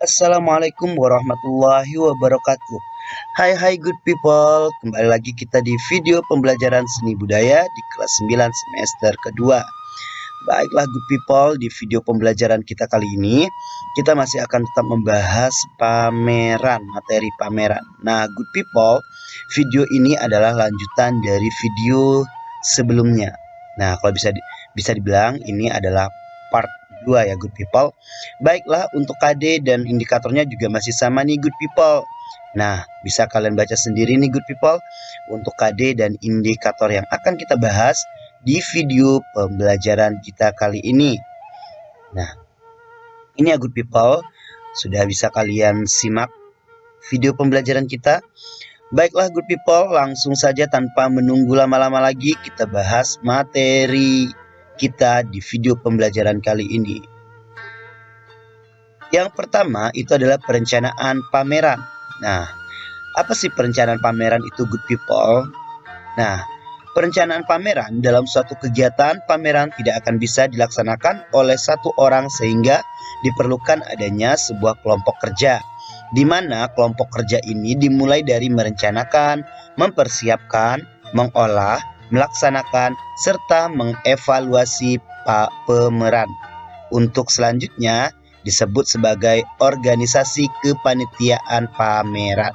Assalamualaikum warahmatullahi wabarakatuh. Hai good people, kembali lagi kita di video pembelajaran seni budaya di kelas 9 semester kedua. Baiklah good people, di video pembelajaran kita kali ini kita masih akan tetap membahas materi pameran. Nah good people, video ini adalah lanjutan dari video sebelumnya. Nah kalau bisa dibilang ini adalah part 2 ya good people. Baiklah, untuk KD dan indikatornya juga masih sama nih good people. Nah bisa kalian baca sendiri nih good people untuk KD dan indikator yang akan kita bahas di video pembelajaran kita kali ini. Nah ini ya good people, sudah bisa kalian simak video pembelajaran kita. Baiklah good people, langsung saja tanpa menunggu lama-lama lagi kita bahas materi kita di video pembelajaran kali ini. Yang pertama itu adalah perencanaan pameran. Nah, apa sih perencanaan pameran itu good people? Nah, perencanaan pameran dalam suatu kegiatan pameran tidak akan bisa dilaksanakan oleh satu orang sehingga diperlukan adanya sebuah kelompok kerja, di mana kelompok kerja ini dimulai dari merencanakan, mempersiapkan, mengolah, melaksanakan, serta mengevaluasi pameran. Untuk selanjutnya disebut sebagai organisasi kepanitiaan pameran.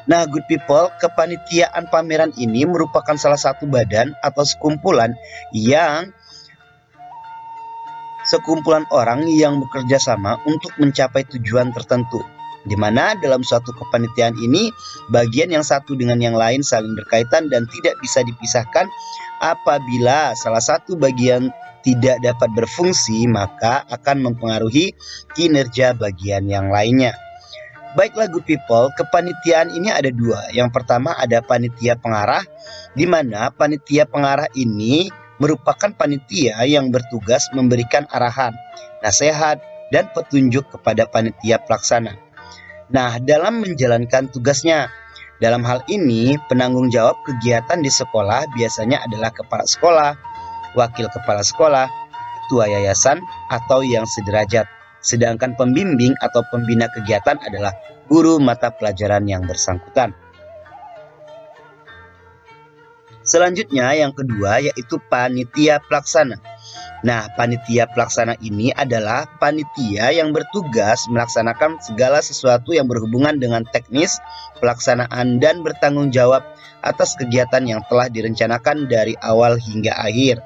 Nah good people, kepanitiaan pameran ini merupakan salah satu badan atau sekumpulan orang yang bekerja sama untuk mencapai tujuan tertentu, di mana dalam suatu kepanitiaan ini bagian yang satu dengan yang lain saling berkaitan dan tidak bisa dipisahkan. Apabila salah satu bagian tidak dapat berfungsi, maka akan mempengaruhi kinerja bagian yang lainnya. Baiklah good people, kepanitiaan ini ada dua. Yang pertama ada panitia pengarah, di mana panitia pengarah ini merupakan panitia yang bertugas memberikan arahan, nasihat, dan petunjuk kepada panitia pelaksana. Nah, dalam menjalankan tugasnya, dalam hal ini penanggung jawab kegiatan di sekolah biasanya adalah kepala sekolah, wakil kepala sekolah, ketua yayasan, atau yang sederajat. Sedangkan pembimbing atau pembina kegiatan adalah guru mata pelajaran yang bersangkutan. Selanjutnya yang kedua yaitu panitia pelaksana. Nah, panitia pelaksana ini adalah panitia yang bertugas melaksanakan segala sesuatu yang berhubungan dengan teknis pelaksanaan dan bertanggung jawab atas kegiatan yang telah direncanakan dari awal hingga akhir,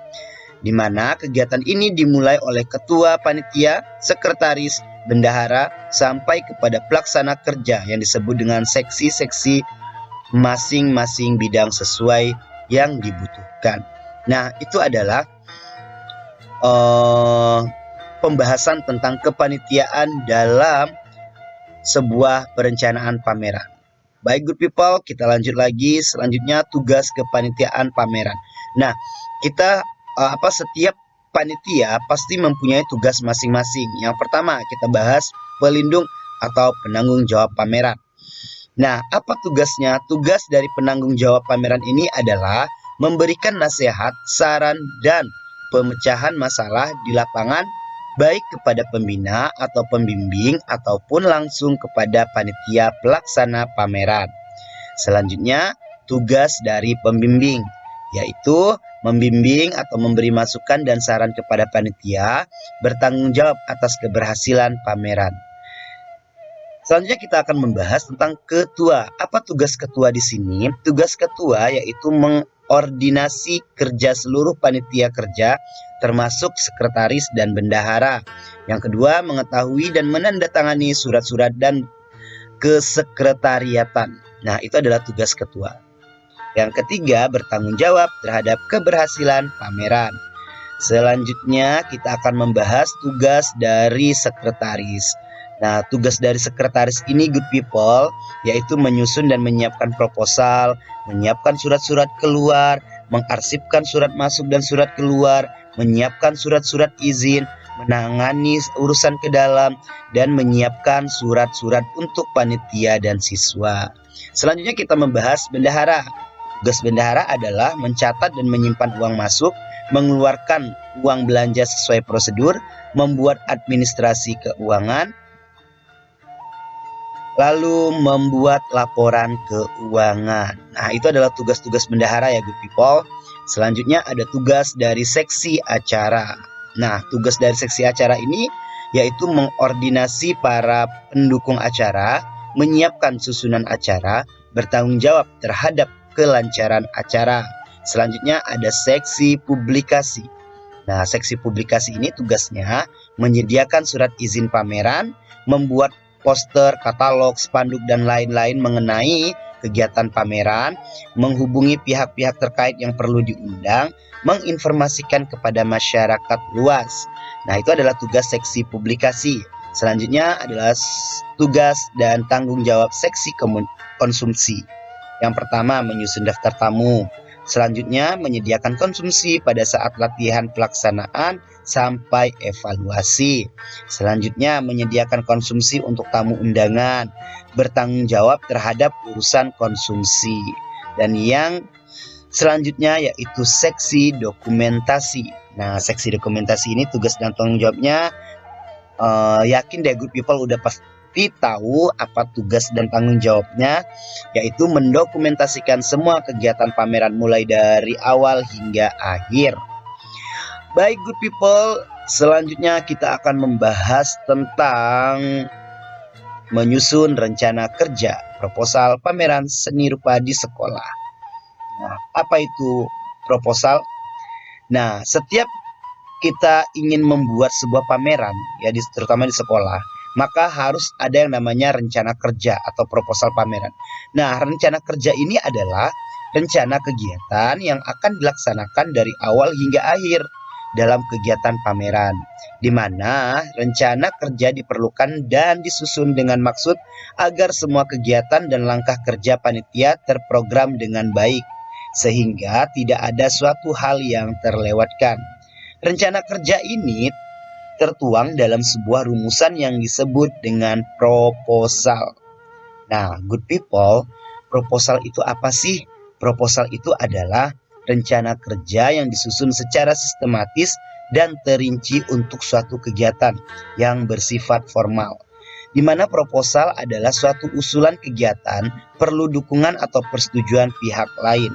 di mana kegiatan ini dimulai oleh ketua panitia, sekretaris, bendahara, sampai kepada pelaksana kerja yang disebut dengan seksi-seksi masing-masing bidang sesuai yang dibutuhkan. Nah, itu adalah pembahasan tentang kepanitiaan dalam sebuah perencanaan pameran. Baik good people, kita lanjut lagi. Selanjutnya tugas kepanitiaan pameran. Nah, kita setiap panitia pasti mempunyai tugas masing-masing. Yang pertama kita bahas pelindung atau penanggung jawab pameran. Nah, apa tugasnya? Tugas dari penanggung jawab pameran ini adalah memberikan nasihat, saran, dan pemecahan masalah di lapangan, baik kepada pembina atau pembimbing ataupun langsung kepada panitia pelaksana pameran. Selanjutnya, tugas dari pembimbing yaitu membimbing atau memberi masukan dan saran kepada panitia, bertanggung jawab atas keberhasilan pameran. Selanjutnya kita akan membahas tentang ketua. Apa tugas ketua di sini? Tugas ketua yaitu mengordinasi kerja seluruh panitia kerja, termasuk sekretaris dan bendahara. Yang kedua, mengetahui dan menandatangani surat-surat dan kesekretariatan. Nah, itu adalah tugas ketua. Yang ketiga, bertanggung jawab terhadap keberhasilan pameran. Selanjutnya kita akan membahas tugas dari sekretaris. Nah, tugas dari sekretaris ini good people yaitu menyusun dan menyiapkan proposal, menyiapkan surat-surat keluar, mengarsipkan surat masuk dan surat keluar, menyiapkan surat-surat izin, menangani urusan ke dalam, dan menyiapkan surat-surat untuk panitia dan siswa. Selanjutnya kita membahas bendahara. Tugas bendahara adalah mencatat dan menyimpan uang masuk, mengeluarkan uang belanja sesuai prosedur, membuat administrasi keuangan, Lalu membuat laporan keuangan. Nah, itu adalah tugas-tugas bendahara ya good people. Selanjutnya ada tugas dari seksi acara. Nah, tugas dari seksi acara ini yaitu mengordinasi para pendukung acara, menyiapkan susunan acara, bertanggung jawab terhadap kelancaran acara. Selanjutnya ada seksi publikasi. Nah, seksi publikasi ini tugasnya menyediakan surat izin pameran, membuat poster, katalog, spanduk, dan lain-lain mengenai kegiatan pameran, menghubungi pihak-pihak terkait yang perlu diundang, menginformasikan kepada masyarakat luas. Nah, itu adalah tugas seksi publikasi. Selanjutnya adalah tugas dan tanggung jawab seksi konsumsi. Yang pertama, menyusun daftar tamu. Selanjutnya, menyediakan konsumsi pada saat latihan pelaksanaan sampai evaluasi. Selanjutnya, menyediakan konsumsi untuk tamu undangan, bertanggung jawab terhadap urusan konsumsi. Dan yang selanjutnya yaitu seksi dokumentasi. Nah, seksi dokumentasi ini tugas dan tanggung jawabnya yakin deh good people udah pasti tahu apa tugas dan tanggung jawabnya, yaitu mendokumentasikan semua kegiatan pameran mulai dari awal hingga akhir. Baik good people, selanjutnya kita akan membahas tentang menyusun rencana kerja proposal pameran seni rupa di sekolah. Nah, apa itu proposal? Nah, setiap kita ingin membuat sebuah pameran, ya terutama di sekolah, maka harus ada yang namanya rencana kerja atau proposal pameran. Nah, rencana kerja ini adalah rencana kegiatan yang akan dilaksanakan dari awal hingga akhir dalam kegiatan pameran, di mana rencana kerja diperlukan dan disusun dengan maksud agar semua kegiatan dan langkah kerja panitia terprogram dengan baik, sehingga tidak ada suatu hal yang terlewatkan. Rencana kerja ini tertuang dalam sebuah rumusan yang disebut dengan proposal. Nah, good people, proposal itu apa sih? Proposal itu adalah rencana kerja yang disusun secara sistematis dan terinci untuk suatu kegiatan yang bersifat formal, di mana proposal adalah suatu usulan kegiatan perlu dukungan atau persetujuan pihak lain.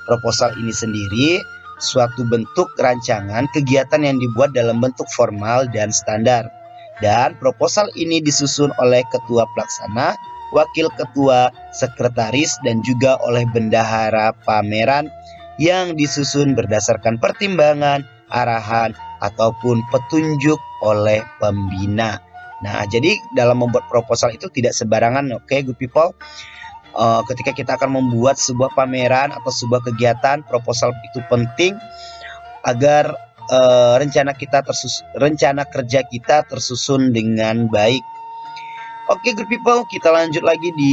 Proposal ini sendiri suatu bentuk rancangan kegiatan yang dibuat dalam bentuk formal dan standar. Dan proposal ini disusun oleh ketua pelaksana, wakil ketua, sekretaris, dan juga oleh bendahara pameran yang disusun berdasarkan pertimbangan, arahan, ataupun petunjuk oleh pembina. Nah, jadi dalam membuat proposal itu tidak sembarangan, oke, good people. Ketika kita akan membuat sebuah pameran atau sebuah kegiatan, proposal itu penting agar rencana kerja kita tersusun dengan baik. Oke, good people, kita lanjut lagi di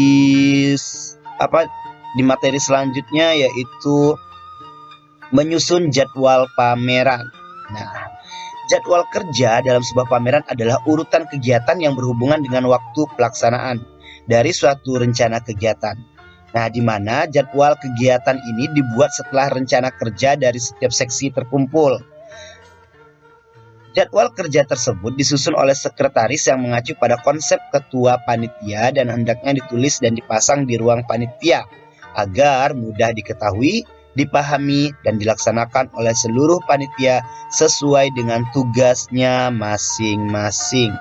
materi selanjutnya, yaitu menyusun jadwal pameran. Nah, jadwal kerja dalam sebuah pameran adalah urutan kegiatan yang berhubungan dengan waktu pelaksanaan dari suatu rencana kegiatan. Nah, di mana jadwal kegiatan ini dibuat setelah rencana kerja dari setiap seksi terkumpul. Jadwal kerja tersebut disusun oleh sekretaris yang mengacu pada konsep ketua panitia dan hendaknya ditulis dan dipasang di ruang panitia agar mudah diketahui, dipahami, dan dilaksanakan oleh seluruh panitia sesuai dengan tugasnya masing-masing.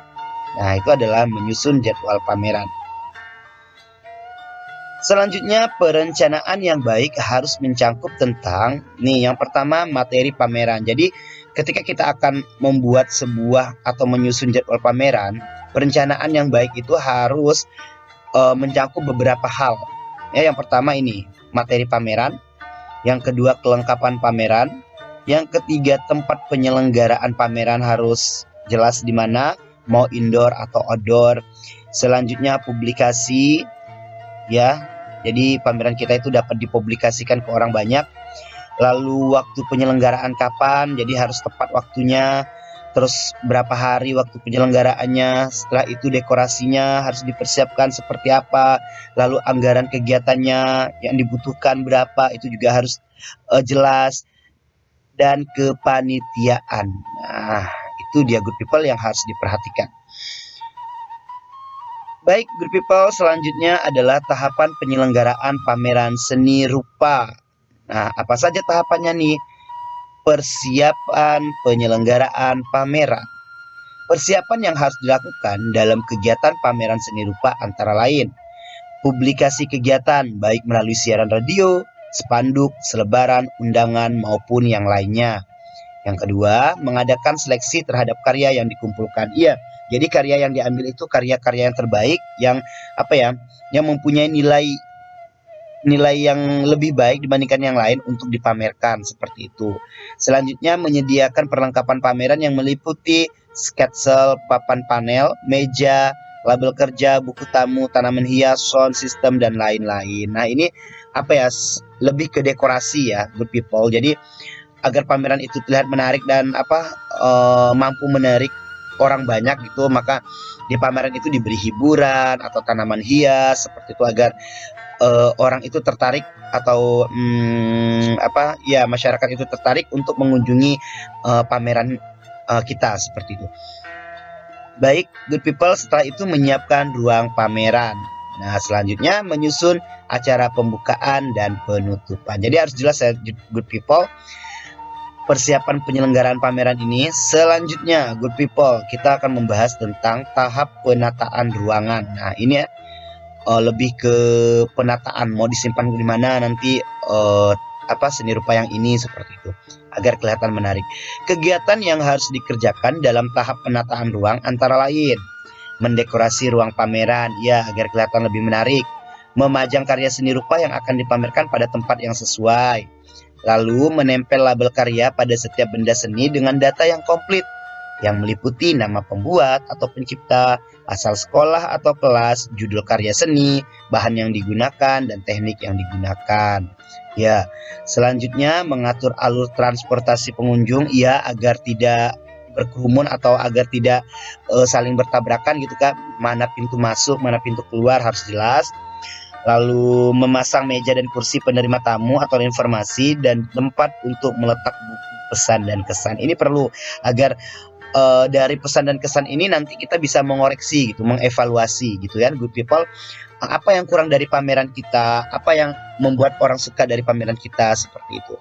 Nah, itu adalah menyusun jadwal pameran. Selanjutnya, perencanaan yang baik harus mencangkup tentang yang pertama, materi pameran. Jadi ketika kita akan membuat sebuah atau menyusun jadwal pameran, perencanaan yang baik itu harus mencakup beberapa hal. Ya, yang pertama ini materi pameran, yang kedua kelengkapan pameran, yang ketiga tempat penyelenggaraan pameran harus jelas di mana, mau indoor atau outdoor. Selanjutnya publikasi, ya, jadi pameran kita itu dapat dipublikasikan ke orang banyak. Lalu waktu penyelenggaraan kapan, jadi harus tepat waktunya. Terus berapa hari waktu penyelenggaraannya, setelah itu dekorasinya harus dipersiapkan seperti apa, lalu anggaran kegiatannya yang dibutuhkan berapa, itu juga harus jelas. Dan kepanitiaan, nah itu dia good people yang harus diperhatikan. Baik, good people, selanjutnya adalah tahapan penyelenggaraan pameran seni rupa. Nah, apa saja tahapannya nih? Persiapan penyelenggaraan pameran. Persiapan yang harus dilakukan dalam kegiatan pameran seni rupa antara lain publikasi kegiatan baik melalui siaran radio, spanduk, selebaran, undangan maupun yang lainnya. Yang kedua, mengadakan seleksi terhadap karya yang dikumpulkan. Iya, jadi karya yang diambil itu karya-karya yang terbaik yang yang mempunyai nilai yang lebih baik dibandingkan yang lain untuk dipamerkan seperti itu. Selanjutnya, menyediakan perlengkapan pameran yang meliputi sketsel, papan panel, meja, label kerja, buku tamu, tanaman hias, sound system dan lain-lain. Nah, ini lebih ke dekorasi ya, good people. Jadi agar pameran itu terlihat menarik dan mampu menarik orang banyak gitu, maka di pameran itu diberi hiburan atau tanaman hias seperti itu agar orang itu tertarik atau masyarakat itu tertarik untuk mengunjungi pameran kita seperti itu. Baik, good people, setelah itu menyiapkan ruang pameran. Nah, selanjutnya menyusun acara pembukaan dan penutupan. Jadi harus jelas ya, good people, persiapan penyelenggaraan pameran ini. Selanjutnya, good people, kita akan membahas tentang tahap penataan ruangan. Nah, ini lebih ke penataan, mau disimpan di mana nanti seni rupa yang ini seperti itu agar kelihatan menarik. Kegiatan yang harus dikerjakan dalam tahap penataan ruang antara lain mendekorasi ruang pameran ya agar kelihatan lebih menarik, memajang karya seni rupa yang akan dipamerkan pada tempat yang sesuai, lalu menempel label karya pada setiap benda seni dengan data yang komplit yang meliputi nama pembuat atau pencipta, asal sekolah atau kelas, judul karya seni, bahan yang digunakan, dan teknik yang digunakan. Ya, selanjutnya mengatur alur transportasi pengunjung ya agar tidak berkerumun atau agar tidak saling bertabrakan gitu kan. Mana pintu masuk, mana pintu keluar harus jelas. Lalu memasang meja dan kursi penerima tamu atau informasi dan tempat untuk meletak buku pesan dan kesan. Ini perlu agar dari pesan dan kesan ini nanti kita bisa mengoreksi gitu, mengevaluasi gitu ya, good people. Apa yang kurang dari pameran kita, apa yang membuat orang suka dari pameran kita seperti itu.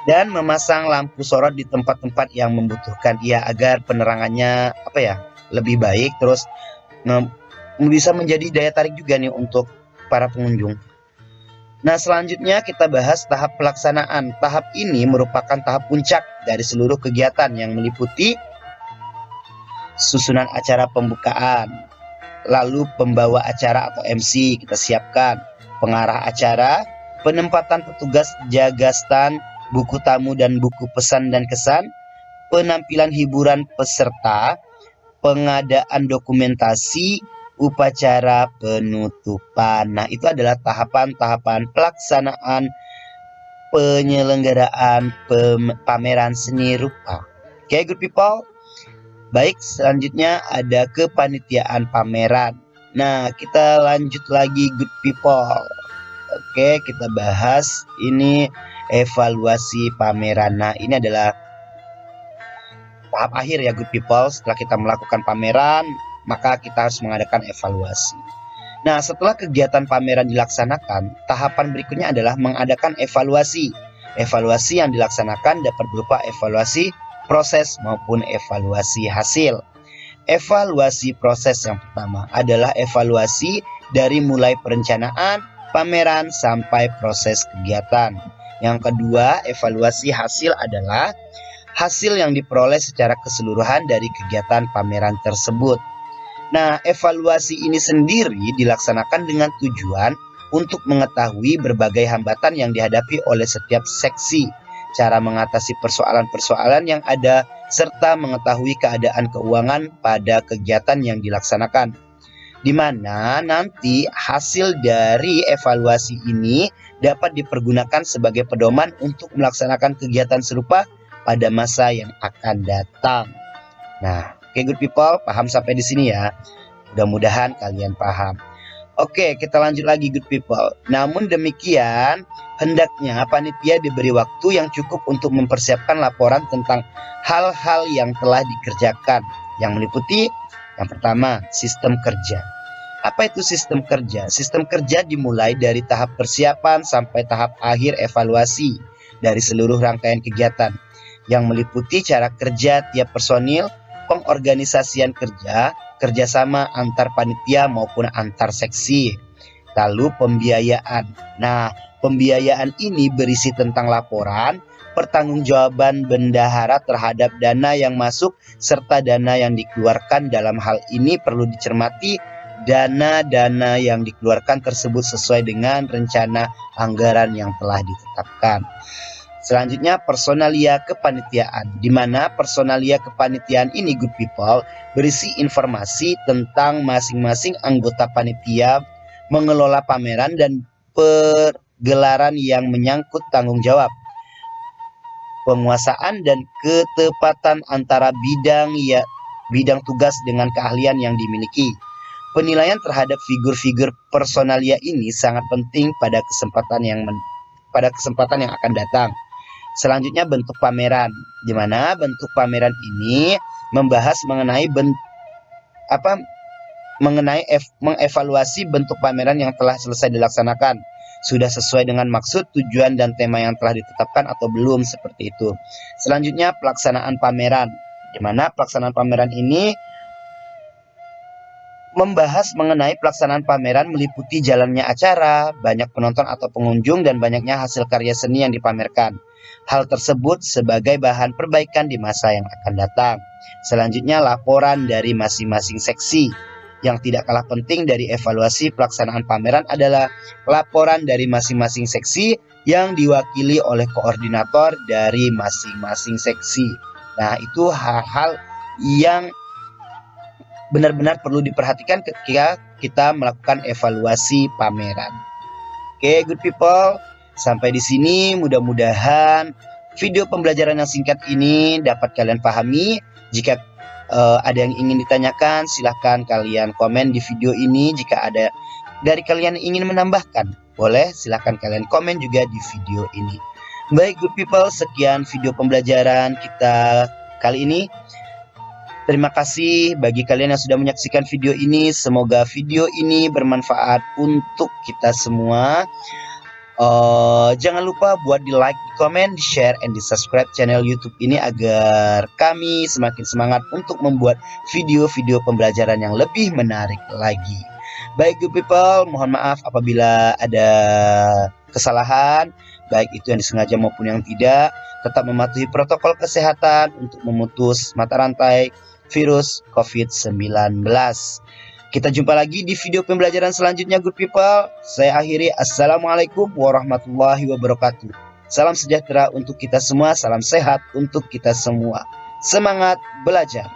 Dan memasang lampu sorot di tempat-tempat yang membutuhkan ya agar penerangannya lebih baik, terus bisa menjadi daya tarik juga nih untuk para pengunjung. Nah, selanjutnya kita bahas tahap pelaksanaan. Tahap ini merupakan tahap puncak dari seluruh kegiatan yang meliputi susunan acara pembukaan, lalu pembawa acara atau MC kita siapkan, pengarah acara, penempatan petugas jaga stand, buku tamu dan buku pesan dan kesan, penampilan hiburan peserta, pengadaan dokumentasi, upacara penutupan. Nah, itu adalah tahapan-tahapan pelaksanaan penyelenggaraan pameran seni rupa. Oke, good people. Baik, selanjutnya ada kepanitiaan pameran. Nah, kita lanjut lagi, good people. Oke, kita bahas ini evaluasi pameran. Nah, ini adalah tahap akhir ya, good people. Setelah kita melakukan pameran, maka kita harus mengadakan evaluasi. Nah, setelah kegiatan pameran dilaksanakan, tahapan berikutnya adalah mengadakan evaluasi. Evaluasi yang dilaksanakan dapat berupa evaluasi proses maupun evaluasi hasil. Evaluasi proses yang pertama adalah evaluasi dari mulai perencanaan, pameran, sampai proses kegiatan. Yang kedua, evaluasi hasil adalah hasil yang diperoleh secara keseluruhan dari kegiatan pameran tersebut. Nah, evaluasi ini sendiri dilaksanakan dengan tujuan untuk mengetahui berbagai hambatan yang dihadapi oleh setiap seksi, cara mengatasi persoalan-persoalan yang ada, serta mengetahui keadaan keuangan pada kegiatan yang dilaksanakan. Di mana nanti hasil dari evaluasi ini dapat dipergunakan sebagai pedoman untuk melaksanakan kegiatan serupa pada masa yang akan datang. Nah, oke, good people, paham sampai di sini ya? Mudah-mudahan kalian paham. Oke, kita lanjut lagi, good people. Namun demikian, hendaknya panitia diberi waktu yang cukup untuk mempersiapkan laporan tentang hal-hal yang telah dikerjakan, yang meliputi Yang pertama, sistem kerja. Apa itu sistem kerja? Sistem kerja dimulai dari tahap persiapan sampai tahap akhir evaluasi dari seluruh rangkaian kegiatan yang meliputi cara kerja tiap personil, pengorganisasian kerja, kerjasama antar panitia maupun antar seksi. Lalu pembiayaan. Nah, pembiayaan ini berisi tentang laporan, pertanggungjawaban bendahara terhadap dana yang masuk serta dana yang dikeluarkan. Dalam hal ini perlu dicermati dana-dana yang dikeluarkan tersebut sesuai dengan rencana anggaran yang telah ditetapkan. Selanjutnya personalia kepanitiaan, di mana personalia kepanitiaan ini, good people, berisi informasi tentang masing-masing anggota panitia, mengelola pameran dan pergelaran yang menyangkut tanggung jawab, penguasaan dan ketepatan antara bidang tugas dengan keahlian yang dimiliki. Penilaian terhadap figur-figur personalia ini sangat penting pada kesempatan yang akan datang. Selanjutnya bentuk pameran, di mana bentuk pameran ini membahas mengenai mengevaluasi bentuk pameran yang telah selesai dilaksanakan, sudah sesuai dengan maksud, tujuan, dan tema yang telah ditetapkan atau belum, seperti itu. Selanjutnya pelaksanaan pameran, di mana pelaksanaan pameran ini membahas mengenai pelaksanaan pameran meliputi jalannya acara, banyak penonton atau pengunjung, dan banyaknya hasil karya seni yang dipamerkan. Hal tersebut sebagai bahan perbaikan di masa yang akan datang. Selanjutnya laporan dari masing-masing seksi. Yang tidak kalah penting dari evaluasi pelaksanaan pameran adalah laporan dari masing-masing seksi yang diwakili oleh koordinator dari masing-masing seksi. Nah, itu hal-hal yang benar-benar perlu diperhatikan ketika kita melakukan evaluasi pameran. Oke, good people, sampai di sini mudah-mudahan video pembelajaran yang singkat ini dapat kalian pahami. Jika ada yang ingin ditanyakan, silahkan kalian komen di video ini. Jika ada dari kalian yang ingin menambahkan, boleh silahkan kalian komen juga di video ini. Baik good people, sekian video pembelajaran kita kali ini. Terima kasih bagi kalian yang sudah menyaksikan video ini. Semoga video ini bermanfaat untuk kita semua. Jangan lupa buat di like, di komen, di share, and di subscribe channel YouTube ini agar kami semakin semangat untuk membuat video-video pembelajaran yang lebih menarik lagi. Baik good people, mohon maaf apabila ada kesalahan, baik itu yang disengaja maupun yang tidak. Tetap mematuhi protokol kesehatan untuk memutus mata rantai virus COVID-19. Kita jumpa lagi di video pembelajaran selanjutnya good people. Saya akhiri. Assalamualaikum warahmatullahi wabarakatuh. Salam sejahtera untuk kita semua. Salam sehat untuk kita semua. Semangat belajar.